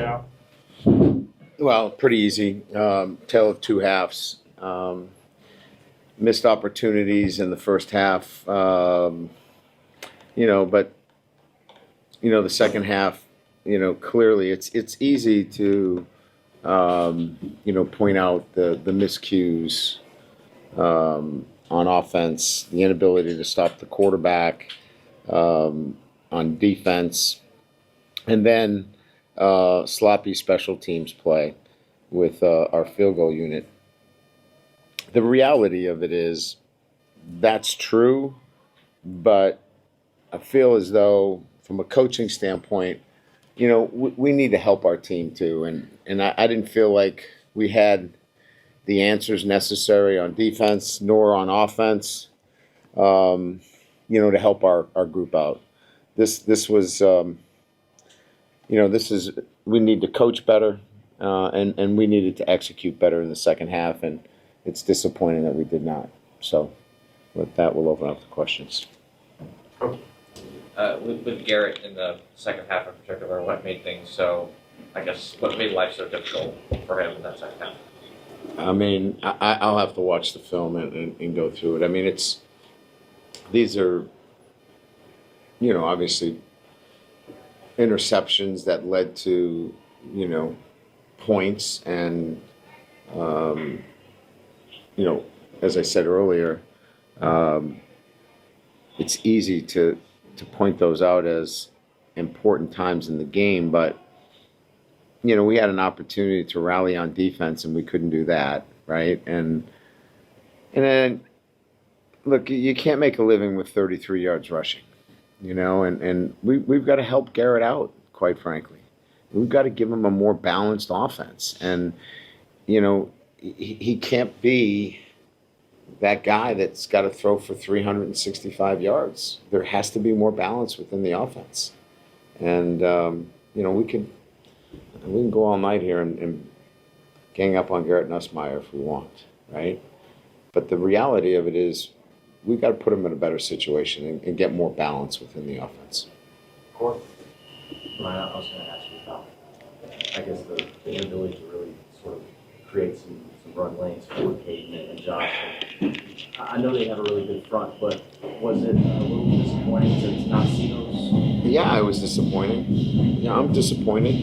out? Well, pretty easy. Tale of two halves. Missed opportunities in the first half. But the second half. Clearly it's easy to point out the miscues on offense, the inability to stop the quarterback on defense, and then sloppy special teams play with our field goal unit. The reality of it is that's true, but I feel as though from a coaching standpoint, we need to help our team too. And I didn't feel like we had the answers necessary on defense nor on offense, to help our group out. This was, we need to coach better, and we needed to execute better in the second half, and it's disappointing that we did not. So with that, we'll open up the questions. With Garrett in the second half in particular, what made things so, what made life so difficult for him in that second half? I mean, I'll have to watch the film and go through it. I mean, these are, obviously interceptions that led to, points and, as I said earlier, it's easy to point those out as important times in the game, but we had an opportunity to rally on defense and we couldn't do that, right? And then look, you can't make a living with 33 yards rushing, and we've got to help Garrett out, quite frankly. We've got to give him a more balanced offense, and he can't be that guy that's got to throw for 365 yards. There has to be more balance within the offense. And, we can go all night here and gang up on Garrett Nussmeier if we want, right? But the reality of it is we've got to put him in a better situation and get more balance within the offense. Court? I was going to ask you about, the inability to really sort of create some run lanes for Caden and Josh. I know they have a really good front, but was it a little disappointing to not see those? Yeah, it was disappointing. Yeah, I'm disappointed.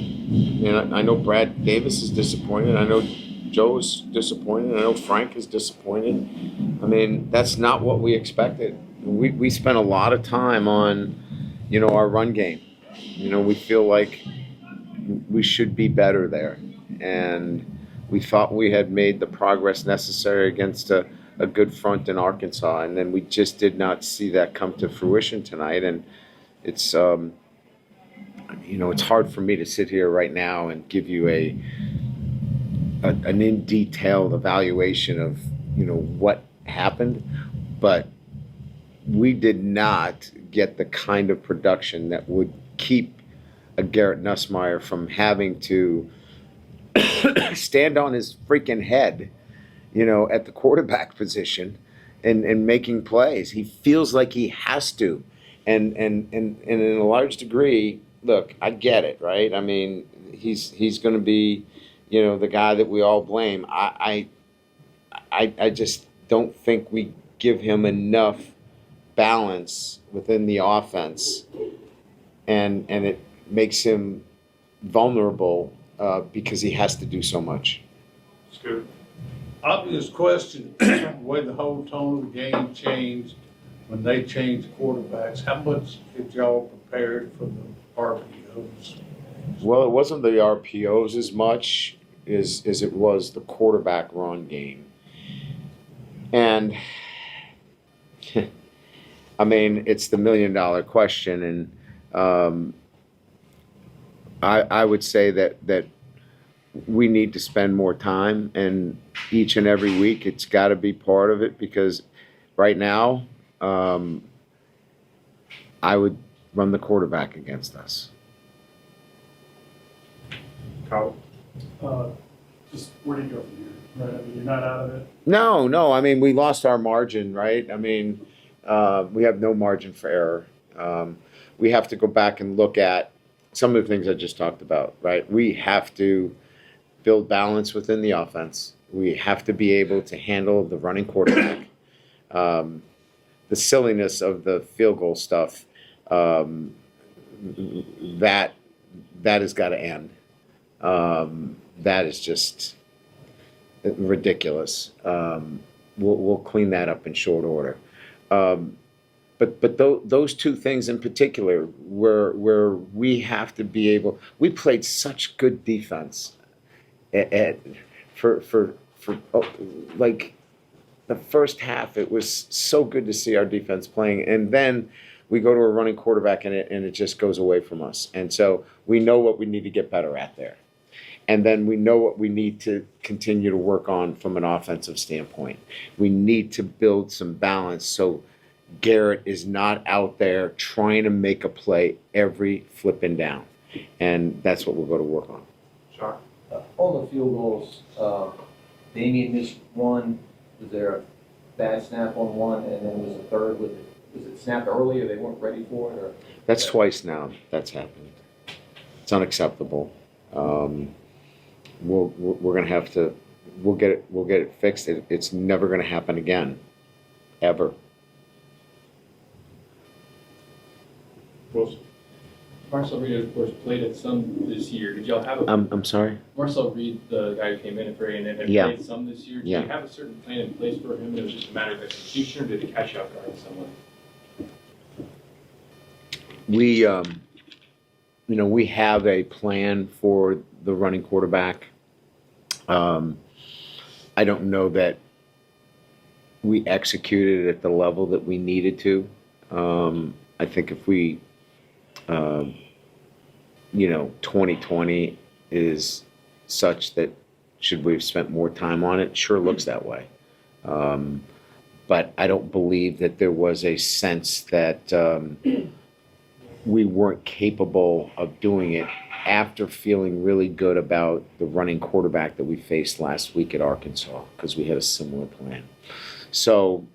I know Brad Davis is disappointed. I know Joe's disappointed. I know Frank is disappointed. I mean, that's not what we expected. We spent a lot of time on, our run game. We feel like we should be better there. And we thought we had made the progress necessary against a good front in Arkansas, and then we just did not see that come to fruition tonight. And it's, it's hard for me to sit here right now and give you an in-detailed evaluation of, what happened, but we did not get the kind of production that would keep a Garrett Nussmeier from having to stand on his freaking head, at the quarterback position and making plays. He feels like he has to. And in a large degree, look, I get it, right? I mean, he's going to be, the guy that we all blame. I just don't think we give him enough balance within the offense, and it makes him vulnerable because he has to do so much. Scoop. Obvious question, the way the whole tone of the game changed when they changed quarterbacks. How much did y'all prepared for the RPOs? Well, it wasn't the RPOs as much as it was the quarterback run game. And, I mean, it's the $1 million question. And I would say that we need to spend more time, and each and every week it's got to be part of it, because right now I would run the quarterback against us. Carl? Just where do you go from here? Right? I mean, you're not out of it. No. I mean, we lost our margin, right? I mean, we have no margin for error. We have to go back and look at some of the things I just talked about, right? We have to build balance within the offense. We have to be able to handle the running quarterback. The silliness of the field goal stuff, that has got to end. That is just ridiculous. We'll clean that up in short order. But those two things in particular, where we have to be able, we played such good defense for like the first half. It was so good to see our defense playing, and then we go to a running quarterback and it just goes away from us. And so we know what we need to get better at there. And then we know what we need to continue to work on from an offensive standpoint. We need to build some balance so Garrett is not out there trying to make a play every flipping down. And that's what we'll go to work on. Sure. On the field goals, Damian missed one. Was there a bad snap on one, and then was the third? Was it snapped early, or they weren't ready for it? Or That's twice now that's happened. It's unacceptable. We're gonna have to. We'll get it fixed. It's never gonna happen again, ever. Wilson. Marcel Reed, of course, played at some this year. Did y'all have a I'm sorry. Marcel Reed, the guy who came in for A&M, had Yeah. played some this year? Did Yeah. you have a certain plan in place for him, and it was just a matter of execution, or did it catch you off guard in some way? We have a plan for the running quarterback. I don't know that we executed it at the level that we needed to. I think if we, 2020 is such that should we have spent more time on it? It sure looks that way. But I don't believe that there was a sense that we weren't capable of doing it after feeling really good about the running quarterback that we faced last week at Arkansas, because we had a similar plan. So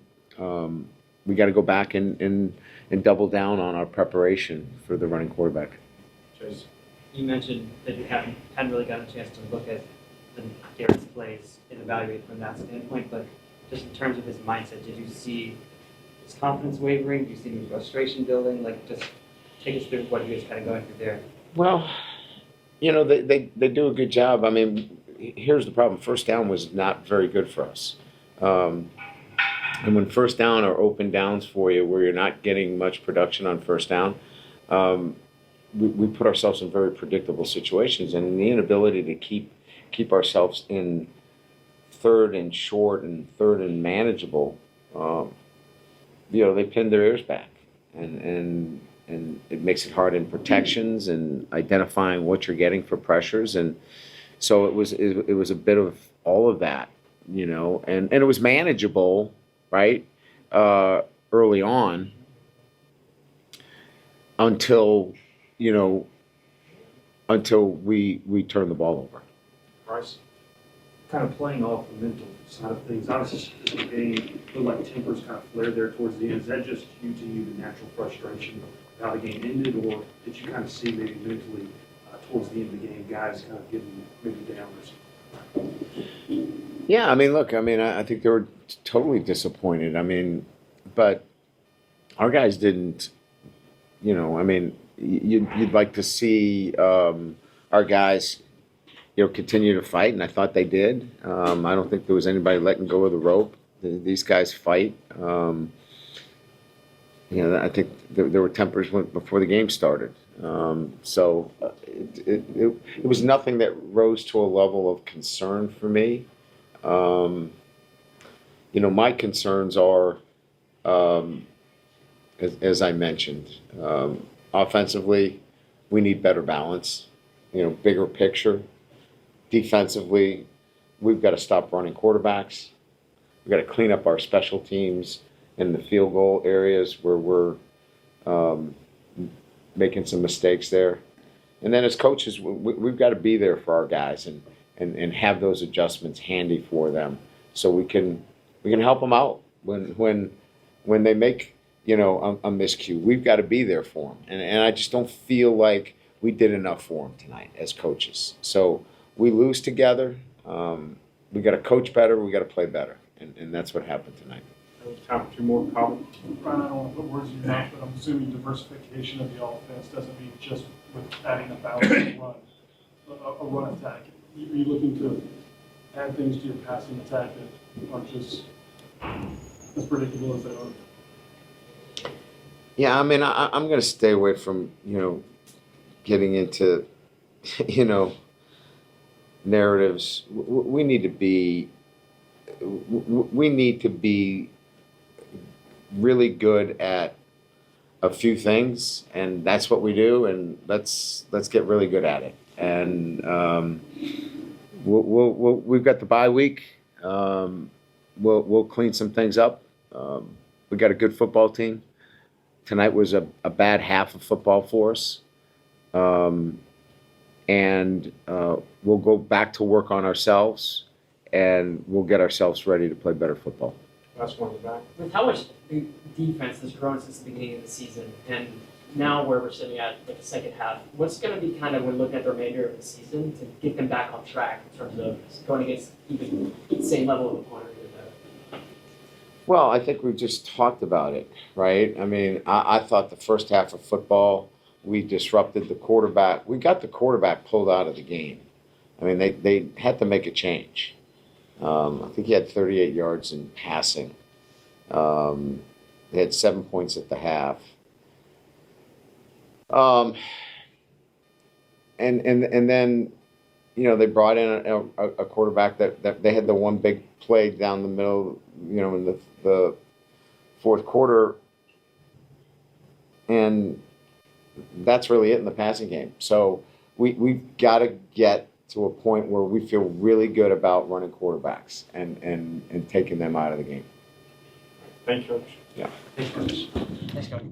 we got to go back and double down on our preparation for the running quarterback. Just You mentioned that you hadn't really gotten a chance to look at Garrett's plays and evaluate from that standpoint, but just in terms of his mindset, did you see his confidence wavering? Did you see any frustration building? Like, just take us through what he was kind of going through there. Well, they do a good job. I mean, here's the problem. First down was not very good for us. And when first down or open downs for you where you're not getting much production on first down, we put ourselves in very predictable situations. And the inability to keep ourselves in third and short and third and manageable, they pinned their ears back. And it makes it hard in protections and identifying what you're getting for pressures. And so it was a bit of all of that, and it was manageable, right, early on until we turned the ball over. Bryce, kind of playing off the mental side of things, obviously the game looked like tempers kind of flared there towards the end. Is that just due to you, the natural frustration of how the game ended, or did you kind of see maybe mentally towards the end of the game, guys kind of getting maybe down or something? Yeah, I think they were totally disappointed. But our guys didn't, you'd like to see our guys, continue to fight, and I thought they did. I don't think there was anybody letting go of the rope. These guys fight. I think there were tempers before the game started. So it was nothing that rose to a level of concern for me. My concerns are, as I mentioned, offensively, we need better balance, bigger picture. Defensively, we've got to stop running quarterbacks. We've got to clean up our special teams in the field goal areas where we're making some mistakes there. And then as coaches, we've got to be there for our guys and have those adjustments handy for them so we can help them out when they make a miscue. We've got to be there for them. And I just don't feel like we did enough for them tonight as coaches. So we lose together. We got to coach better. We got to play better, and that's what happened tonight. Time for two more comments. Brian, I don't want to put words in your mouth, but I'm assuming diversification of the offense doesn't mean just with adding a balanced run, a run attack. Are you looking to add things to your passing attack that aren't just as predictable as they are? Yeah, I mean, I'm going to stay away from, getting into, narratives. We need to be really good at a few things, and that's what we do, and let's get really good at it. And we've got the bye week. We'll clean some things up. We got a good football team. Tonight was a bad half of football for us. And we'll go back to work on ourselves, and we'll get ourselves ready to play better football. Last one in the back. With how much the defense has grown since the beginning of the season, and now where we're sitting at like the second half, what's going to be kind of when looking at the remainder of the season to get them back on track in terms of going against even the same level of opponent? Well, I think we've just talked about it, right? I mean, I thought the first half of football, we disrupted the quarterback. We got the quarterback pulled out of the game. I mean, they had to make a change. I think he had 38 yards in passing. They had 7 points at the half. And then, they brought in a quarterback that they had the one big play down the middle, in the fourth quarter. And that's really it in the passing game. So we've got to get to a point where we feel really good about running quarterbacks and taking them out of the game. Thank you, Coach. Yeah. Thanks, Coach.